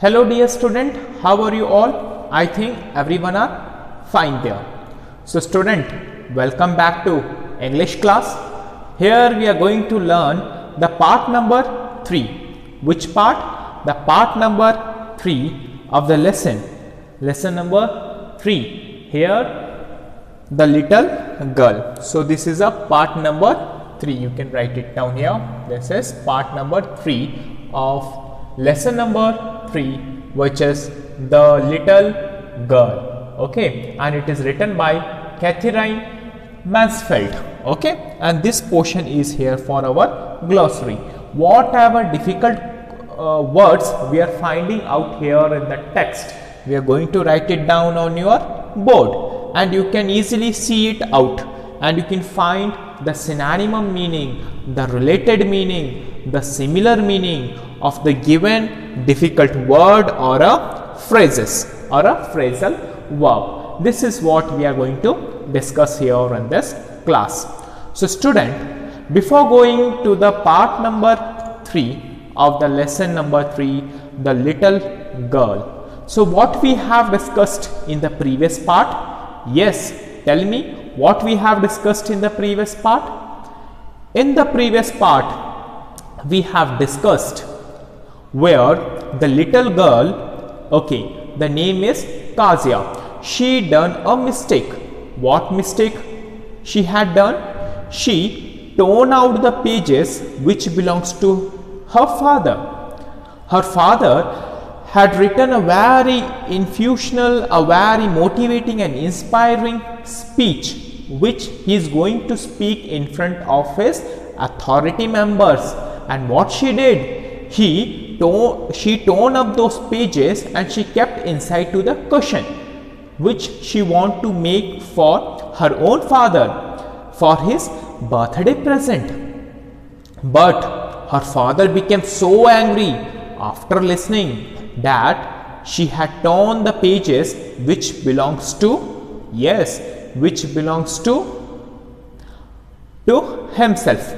Hello dear student, how are you all? I think everyone are fine there. So student, welcome back to English class. Here we are going to learn the part number 3. Which part? The part number 3 of the lesson. Lesson number 3. Here the little girl. So this is a part number 3. You can write it down here. This is part number 3 of lesson number 3, which is the little girl. Okay, and it is written by Catherine Mansfield. Okay, and this portion is here for our glossary. Whatever difficult words we are finding out here in the text, we are going to write it down on your board, and you can easily see it out, and you can find the synonym meaning, the related meaning, the similar meaning of the given difficult word or a phrases or a phrasal verb. This is what we are going to discuss here in this class. So student, before going to the part number 3 of the lesson number 3, the little girl. So what we have discussed in the previous part? Yes, tell me what we have discussed in the previous part. In the previous part, we have discussed where the little girl, okay, the name is Kazia. She done a mistake. What mistake she had done? She torn out the pages which belongs to her father. Her father had written a very infusional, a very motivating and inspiring speech which he is going to speak in front of his authority members. And what she did? She torn up those pages and she kept inside to the cushion which she want to make for her own father for his birthday present. But her father became so angry after listening that she had torn the pages which belongs to, yes, which belongs to himself.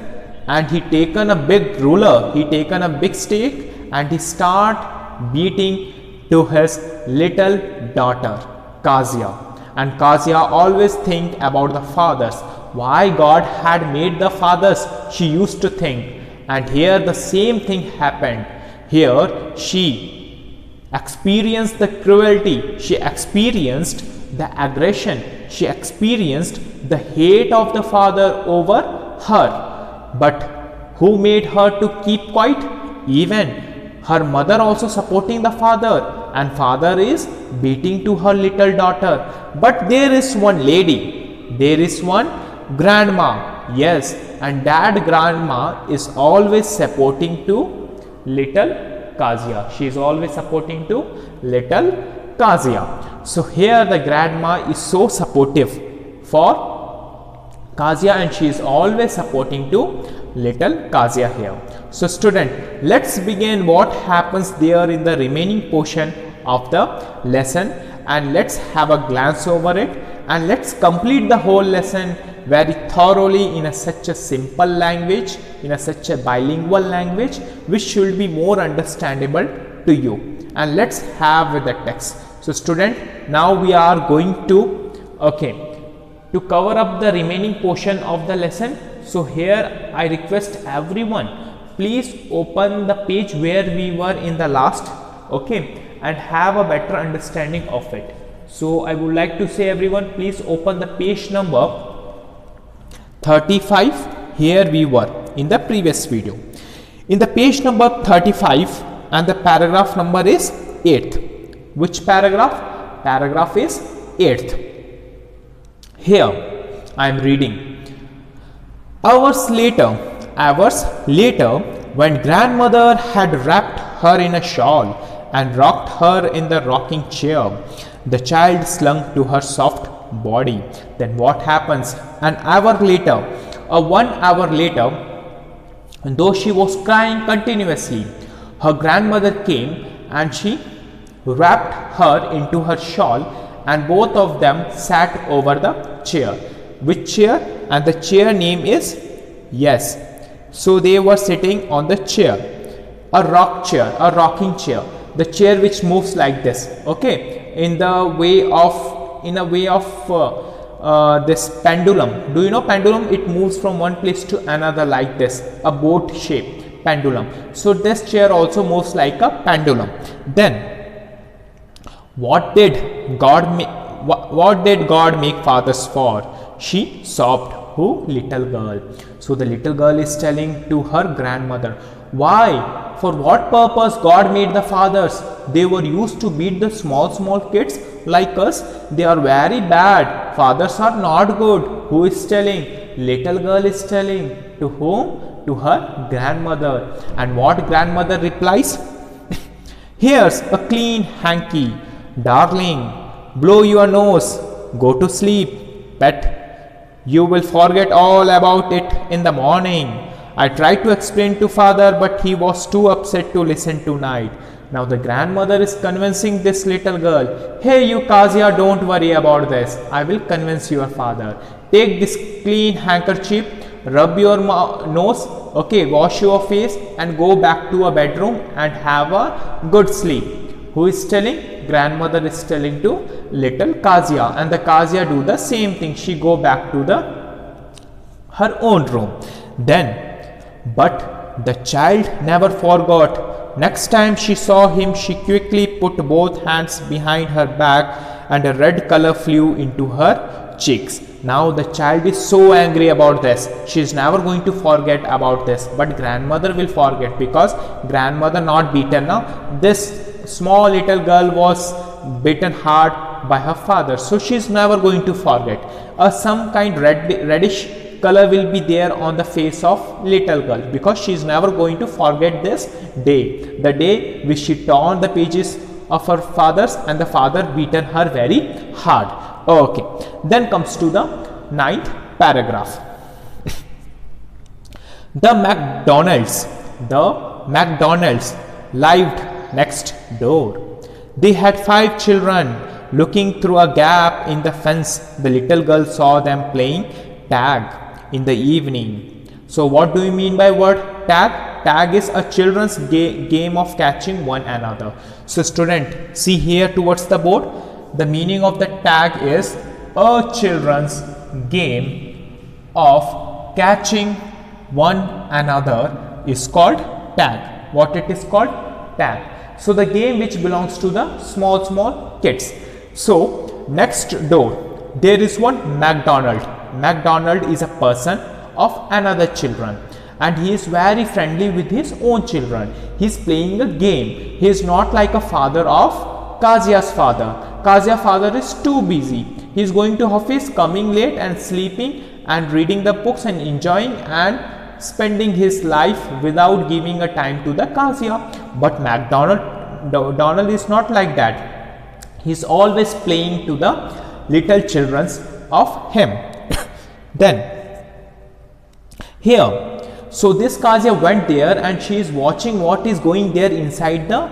And he taken a big ruler, he taken a big stake, and he start beating to his little daughter Kazia. And Kazia always think about the fathers, why God had made the fathers, she used to think. And here the same thing happened. Here she experienced the cruelty, she experienced the aggression, she experienced the hate of the father over her. But who made her to keep quiet? Even her mother also supporting the father, and father is beating to her little daughter. But there is one lady, there is one grandma, yes, and that grandma is always supporting to little Kazia. She is always supporting to little Kazia. So here the grandma is so supportive for Kazia, and she is always supporting to little Kazia here. So student, let's begin what happens there in the remaining portion of the lesson, and let's have a glance over it, and let's complete the whole lesson very thoroughly in such a simple language, in such a bilingual language which should be more understandable to you. And let's have with the text. So student, now we are going to to cover up the remaining portion of the lesson. So here I request everyone, please open the page where we were in the last, and have a better understanding of it. So I would like to say everyone, please open the page number 35. Here we were in the previous video. In the page number 35, and the paragraph number is 8th. Which paragraph? Paragraph is 8th. Here I am reading. Hours later, when grandmother had wrapped her in a shawl and rocked her in the rocking chair, the child slunk to her soft body. Then what happens? 1 hour later, 1 hour later, though she was crying continuously, her grandmother came and she wrapped her into her shawl, and both of them sat over the chair. Which chair? And the chair name is, yes, so they were sitting on the chair, a rock chair, a rocking chair. the chair which moves like this, okay, in a way of this pendulum. Do you know pendulum? It moves from one place to another like this, a boat shape pendulum. So this chair also moves like a pendulum. Then what did God make fathers for? She sobbed. Who? Little girl. So the little girl is telling to her grandmother, why? For what purpose God made the fathers? They were used to beat the small kids like us. They are very bad. Fathers are not good. Who is telling? Little girl is telling. To whom? To her grandmother. And what grandmother replies? Here's a clean hanky. Darling, blow your nose. Go to sleep. Pet. You will forget all about it in the morning. I tried to explain to father, but he was too upset to listen tonight. Now the grandmother is convincing this little girl. Hey you Kazia, don't worry about this. I will convince your father. Take this clean handkerchief, rub your nose, okay, wash your face and go back to a bedroom and have a good sleep. Who is telling? Grandmother is telling to little Kazia, and the Kazia do the same thing. She go back to her own room. But the child never forgot. Next time she saw him, she quickly put both hands behind her back and a red color flew into her cheeks. Now the child is so angry about this. She is never going to forget about this. But grandmother will forget, because grandmother not beaten now. This small little girl was beaten hard by her father. So she is never going to forget. Some kind reddish color will be there on the face of little girl, because she is never going to forget this day, the day which she torn the pages of her father's and the father beaten her very hard. Okay, then comes to the 9th paragraph. The McDonalds lived next door. They had 5 children. Looking through a gap in the fence, the little girl saw them playing tag in the evening. So what do you mean by word tag? Tag is a children's game of catching one another. So student, see here towards the board. The meaning of the tag is a children's game of catching one another is called tag. What it is called? Tag. So the game which belongs to the small kids. So next door there is one McDonald. McDonald is a person of another children, and he is very friendly with his own children. He is playing a game. He is not like a father of Kazia's father. Kazia's father is too busy. He is going to office, coming late and sleeping and reading the books and enjoying and spending his life without giving a time to the Kazia. But McDonald is not like that. He is always playing to the little children of him. Then here, so this Kazia went there and she is watching what is going there inside the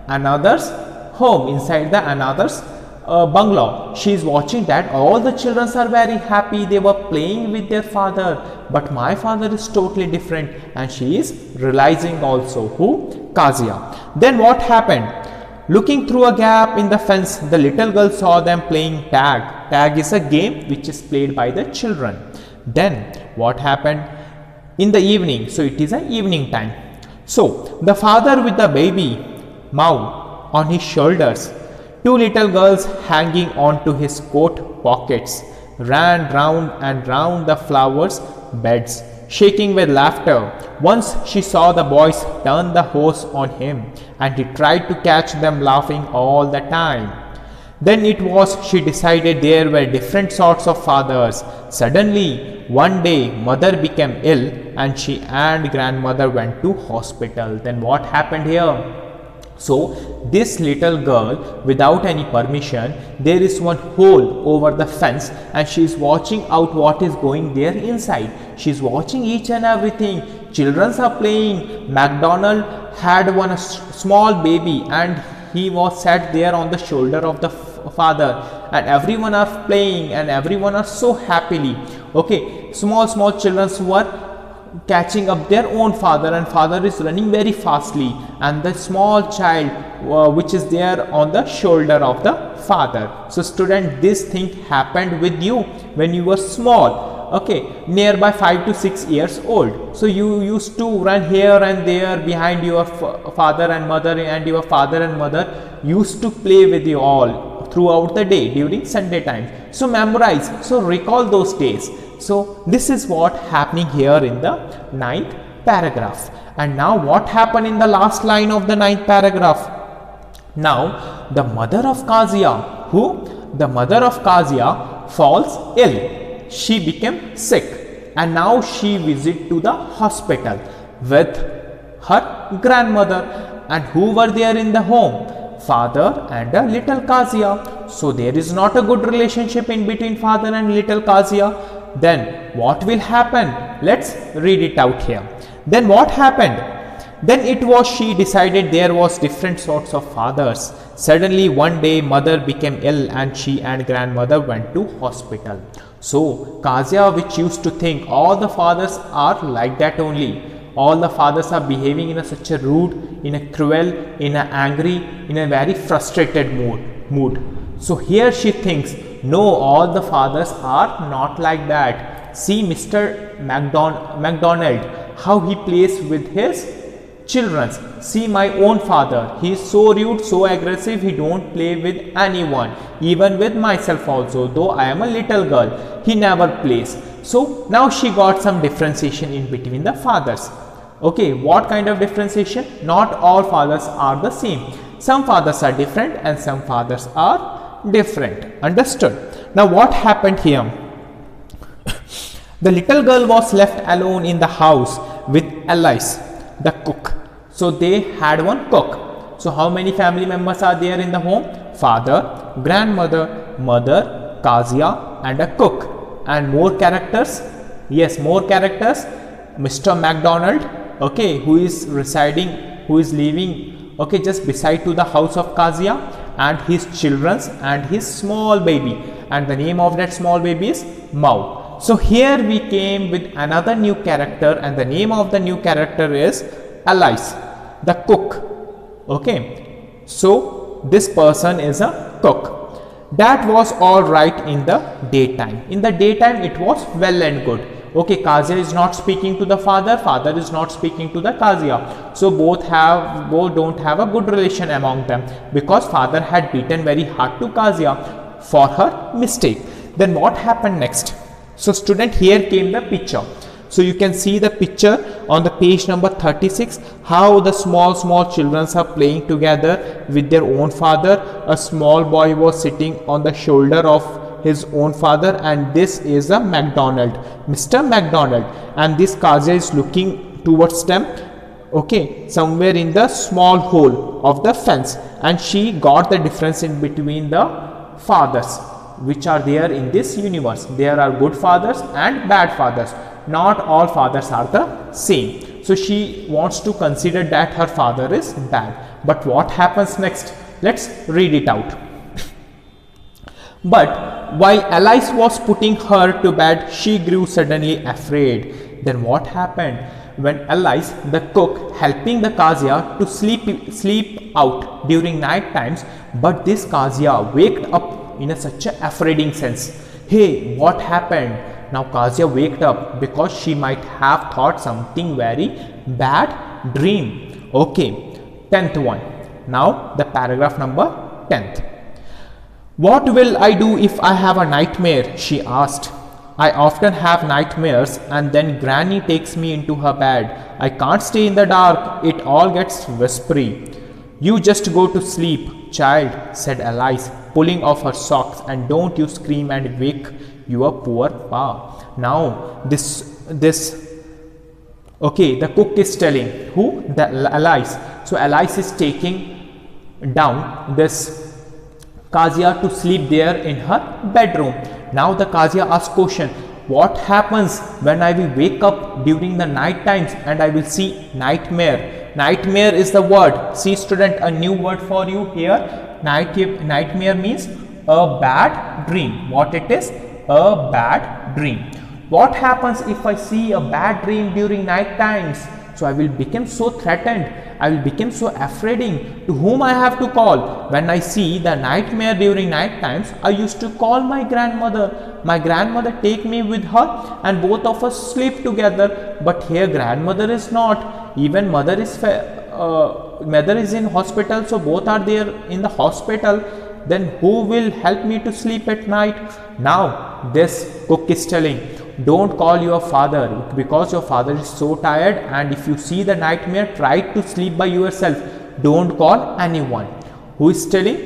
another's home, inside the another's bungalow. She is watching that all the children are very happy. They were playing with their father, but my father is totally different, and she is realizing also. Who? Kazia. Then what happened? Looking through a gap in the fence, the little girl saw them playing tag. Tag is a game which is played by the children. Then what happened? In the evening, so it is an evening time. So the father with the baby Mau on his shoulders, 2 little girls hanging on to his coat pockets, ran round and round the flowers beds, shaking with laughter. Once she saw the boys turn the hose on him, and he tried to catch them laughing all the time. Then it was she decided there were different sorts of fathers. Suddenly, one day, mother became ill and she and grandmother went to hospital. Then what happened here? So, this little girl, without any permission, there is one hole over the fence and she is watching out what is going there inside. She is watching each and everything. Children are playing. McDonald had one small baby and he was sat there on the shoulder of the father, and everyone are playing and everyone are so happily. Okay, small children were catching up their own father, and father is running very fastly, and the small child which is there on the shoulder of the father. So student, this thing happened with you when you were small, okay, nearby 5 to 6 years old. So you used to run here and there behind your father and mother, and your father and mother used to play with you all throughout the day during Sunday time. So memorize, so recall those days. So this is what happening here in the 9th paragraph. And now what happened in the last line of the 9th paragraph? Now the mother of Kazia, the mother of Kazia falls ill. She became sick, and now she visit to the hospital with her grandmother. And who were there in the home? Father and a little Kazia. So there is not a good relationship in between father and little Kazia. Then what will happen? Let's read it out here. Then what happened? Then it was she decided there was different sorts of fathers. Suddenly one day mother became ill, and she and grandmother went to hospital. So Kazia, which used to think all the fathers are like that only, all the fathers are behaving in a such a rude, in a cruel, in a angry, in a very frustrated mood. So here she thinks, no, all the fathers are not like that. See Mr. MacDonald, how he plays with his children. See my own father, he is so rude, so aggressive, he don't play with anyone, even with myself also, though I am a little girl, he never plays. So now she got some differentiation in between the fathers. Okay, what kind of differentiation? Not all fathers are the same. Some fathers are different and some fathers are different. Understood? Now what happened here? The little girl was left alone in the house with Alice, the cook. So they had one cook. So how many family members are there in the home? Father, grandmother, mother, Kazia, and a cook. And more characters? Yes, more characters. Mr. MacDonald, okay, who is residing, who is living, okay, just beside to the house of Kazia, and his children and his small baby. And the name of that small baby is Mau. So here we came with another new character, and the name of the new character is Alice, the cook. Okay, so this person is a cook. That was all right in the daytime. In the daytime it was well and good. Okay, Kazia is not speaking to the father, father is not speaking to the Kazia. So both don't have a good relation among them, because father had beaten very hard to Kazia for her mistake. Then what happened next? So student, here came the picture. So you can see the picture on the page number 36, how the small children are playing together with their own father. A small boy was sitting on the shoulder of his own father, and this is a MacDonald, Mr. MacDonald, and this Kazia is looking towards them, okay, somewhere in the small hole of the fence, and she got the difference in between the fathers which are there in this universe. There are good fathers and bad fathers. Not all fathers are the same. So she wants to consider that her father is bad. But what happens next? Let's read it out. But while Alice was putting her to bed, she grew suddenly afraid. Then what happened? When Alice, the cook, helping the Kazia to sleep out during night times, but this Kazia waked up in such a afraiding sense. Hey, what happened? Now Kazia waked up because she might have thought something very bad dream. Okay, 10th one. Now the paragraph number 10th. What will I do if I have a nightmare? She asked. I often have nightmares, and then Granny takes me into her bed. I can't stay in the dark. It all gets whispery. You just go to sleep, child, said Alice, pulling off her socks, and don't you scream and wake your poor pa. Now okay, the cook is telling who? The Alice. So Alice is taking down this Kazia to sleep there in her bedroom. Now the Kazia asks question, what happens when I will wake up during the night times and I will see nightmare? Nightmare is the word. See student, a new word for you here. Nightmare means a bad dream. What it is? A bad dream. What happens if I see a bad dream during night times? So I will become so threatened. I will become so afraiding. To whom I have to call? When I see the nightmare during night times, I used to call my grandmother. My grandmother take me with her and both of us sleep together. But here grandmother is not. Even mother is in hospital, so both are there in the hospital. Then who will help me to sleep at night? Now this cook is telling, don't call your father because your father is so tired, and if you see the nightmare, try to sleep by yourself. Don't call anyone. Who is telling?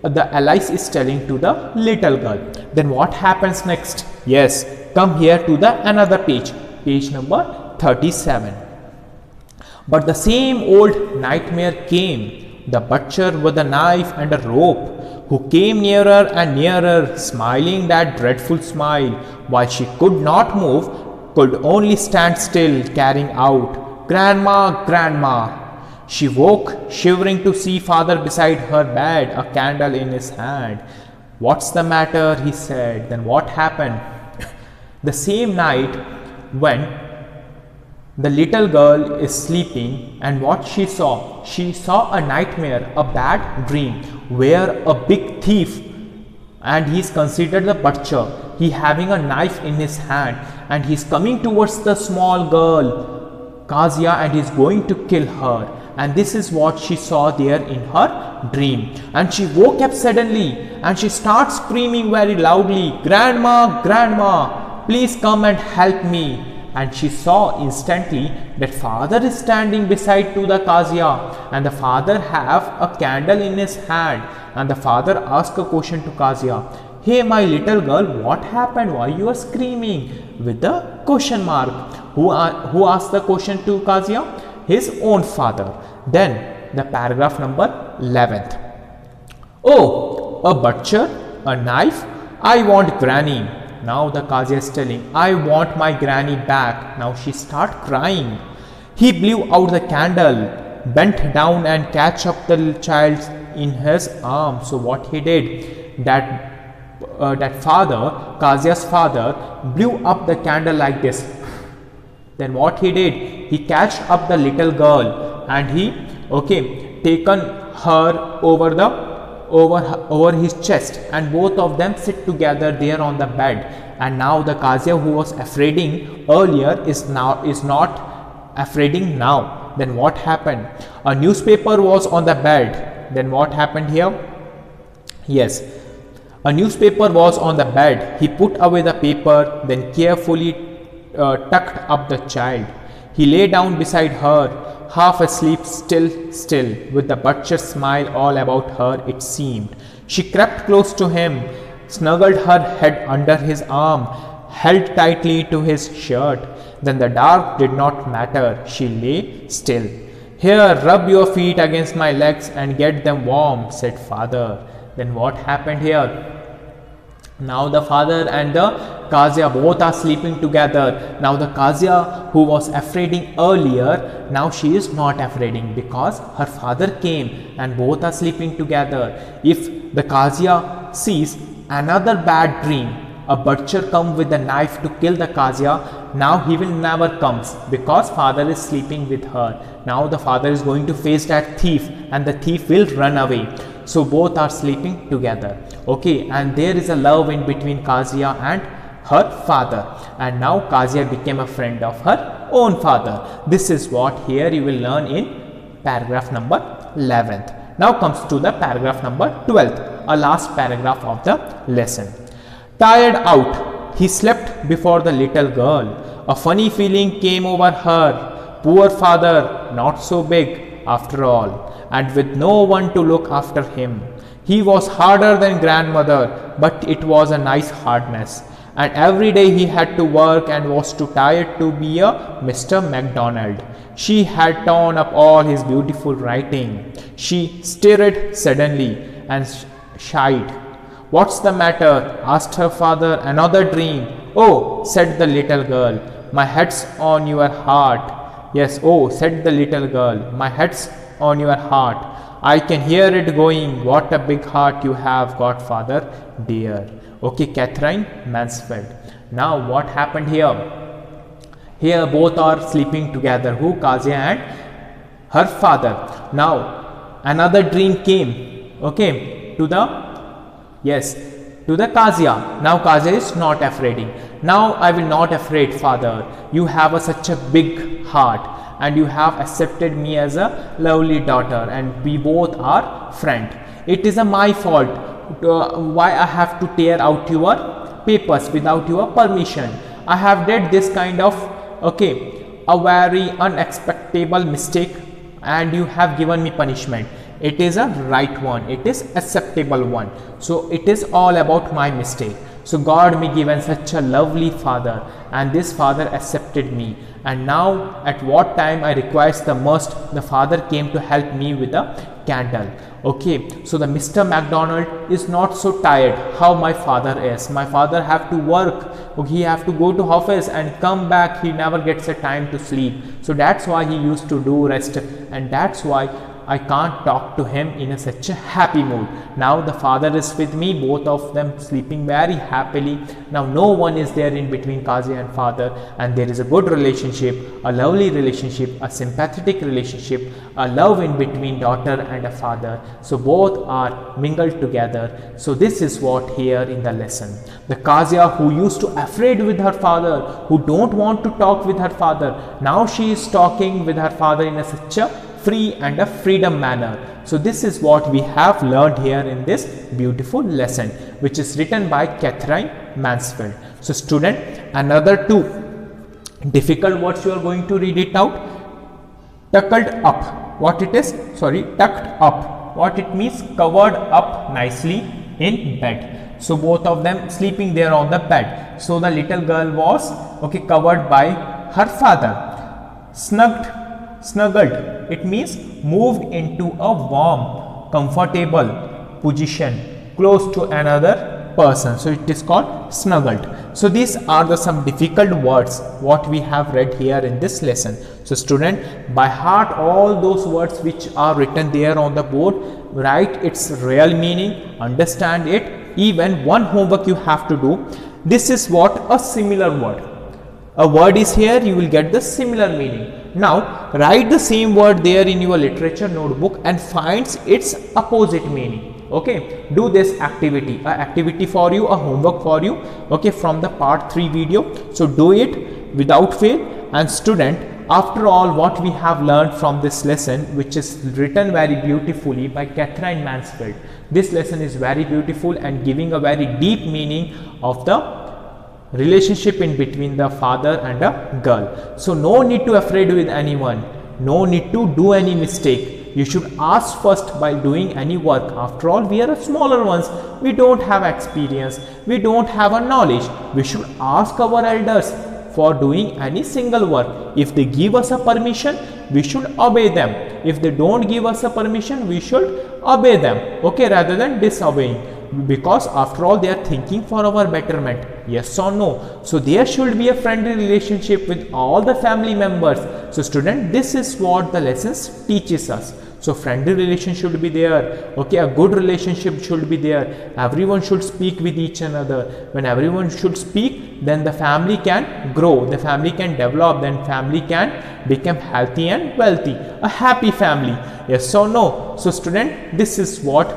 The Alice is telling to the little girl. Then what happens next? Yes, come here to the another page, page number 37. But the same old nightmare came, the butcher with a knife and a rope, who came nearer and nearer, smiling that dreadful smile, while she could not move, could only stand still, carrying out, Grandma, Grandma. She woke, shivering, to see father beside her bed, a candle in his hand. What's the matter? He said. Then what happened? The same night when the little girl is sleeping, and what she saw a nightmare, a bad dream, where a big thief, and he is considered the butcher, he having a knife in his hand, and he is coming towards the small girl Kazia, and he is going to kill her. And this is what she saw there in her dream. And she woke up suddenly and she starts screaming very loudly, Grandma, Grandma, please come and help me. And she saw instantly that father is standing beside to the Kazia, and the father have a candle in his hand. And the father asked a question to Kazia, hey my little girl, what happened? Why you are screaming? With the question mark. Who asked the question to Kazia? His own father. Then the paragraph number 11th. Oh, a butcher, a knife, I want granny. Now the Kazia is telling, I want my granny back. Now she start crying. He blew out the candle, bent down and catch up the child in his arms. So what he did, that father, Kazia's father, blew up the candle like this. Then what he did, he catched up the little girl and he taken her over his chest, and both of them sit together there on the bed. And now the Kazia, who was afraiding earlier, is not afraiding now. Then what happened? A newspaper was on the bed. Then what happened here? Yes, a newspaper was on the bed. He put away the paper, then carefully tucked up the child. He lay down beside her, half asleep, still, with the butcher's smile all about her, it seemed. She crept close to him, snuggled her head under his arm, held tightly to his shirt. Then the dark did not matter. She lay still. Here, rub your feet against my legs and get them warm, said father. Then what happened here? Now the father and the Kazia both are sleeping together. Now the Kazia, who was afraiding earlier, now she is not afraiding because her father came and both are sleeping together. If the Kazia sees another bad dream, a butcher come with a knife to kill the Kazia, now he will never comes because father is sleeping with her. Now the father is going to face that thief and the thief will run away. So both are sleeping together. And there is a love in between Kazia and her father. And now Kazia became a friend of her own father. This is what here you will learn in paragraph number 11th. Now comes to the paragraph number 12th, a last paragraph of the lesson. Tired out, he slept before the little girl. A funny feeling came over her. Poor father, not so big after all, and with no one to look after him. He was harder than grandmother, but it was a nice hardness. And every day he had to work and was too tired to be a Mr. MacDonald. She had torn up all his beautiful writing. She stirred suddenly and shied. What's the matter? Asked her father. Another dream. Oh, said the little girl, my head's on your heart. Yes, oh, said the little girl, my head's on your heart. I can hear it going. What a big heart you have got, father dear. Catherine Mansfield. Now what happened here? Here both are sleeping together. Who? Kazia and her father. Now another dream came, okay, to the Kazia. Now Kazia is not afraid. Now I will not afraid, father. You have such a big heart and you have accepted me as a lovely daughter and we both are friends. It is my fault why I have to tear out your papers without your permission. I have did this kind of a very unexpected mistake and you have given me punishment. It is a right one, it is acceptable one. So it is all about my mistake. So God me given such a lovely father and this father accepted me, and now at what time I requires the most, the father came to help me with a candle. Okay, so the Mr. McDonald is not so tired how my father is. My father have to work, he have to go to office and come back, he never gets a time to sleep. So that's why he used to do rest, and that's why I can't talk to him in such a happy mood. Now the father is with me, both of them sleeping very happily. Now no one is there in between Kazia and father, and there is a good relationship, a lovely relationship, a sympathetic relationship, a love in between daughter and a father. So both are mingled together. So this is what here in the lesson. The Kazia who used to afraid with her father, who don't want to talk with her father, now she is talking with her father in such a free and a freedom manner. So this is what we have learned here in this beautiful lesson, which is written by Katherine Mansfield. So student, another two difficult words you are going to read it out. Tucked up, what it is? Sorry, tucked up, what it means? Covered up nicely in bed. So both of them sleeping there on the bed. So the little girl was covered by her father. Snuggled, it means moved into a warm, comfortable position close to another person. So it is called snuggled. So these are some difficult words what we have read here in this lesson. So student, by heart all those words which are written there on the board, write its real meaning, understand it. Even one homework you have to do. This is what a similar word. A word is here, you will get the similar meaning. Now write the same word there in your literature notebook and finds its opposite meaning. Okay, do this activity, a activity for you, a homework for you, from the part 3 video. So do it without fail. And student, after all what we have learned from this lesson, which is written very beautifully by Katherine Mansfield, this lesson is very beautiful and giving a very deep meaning of the relationship in between the father and a girl. So no need to afraid with anyone, no need to do any mistake. You should ask first by doing any work. After all, we are smaller ones, we don't have experience, we don't have a knowledge. We should ask our elders for doing any single work. If they give us a permission, we should obey them. If they don't give us a permission, we should obey them, rather than disobeying, because after all they are thinking for our betterment. Yes or no? So there should be a friendly relationship with all the family members. So student, this is what the lessons teaches us. So friendly relationship should be there, a good relationship should be there. Everyone should speak with each another. When everyone should speak, then the family can grow, the family can develop, then family can become healthy and wealthy, a happy family. Yes or no? So student, this is what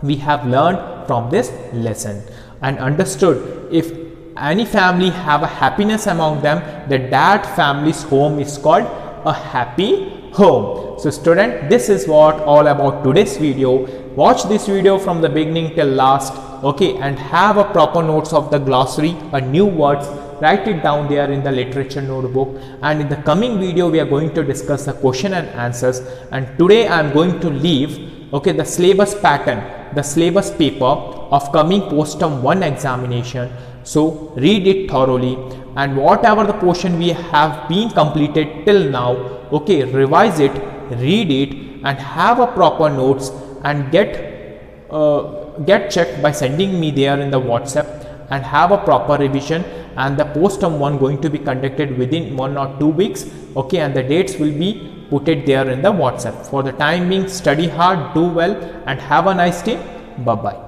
we have learned from this lesson and understood. If any family have a happiness among them, that family's home is called a happy home. So student, this is what all about today's video. Watch this video from the beginning till last, and have a proper notes of the glossary, a new words, write it down there in the literature notebook. And in the coming video we are going to discuss the question and answers. And today I am going to leave the syllabus pattern, the syllabus paper of coming post-term 1 examination. So read it thoroughly, and whatever the portion we have been completed till now, revise it, read it, and have a proper notes, and get checked by sending me there in the WhatsApp, and have a proper revision. And the post-term 1 going to be conducted within 1 or 2 weeks, and the dates will be put it there in the WhatsApp. For the time being, study hard, do well, and have a nice day. Bye bye.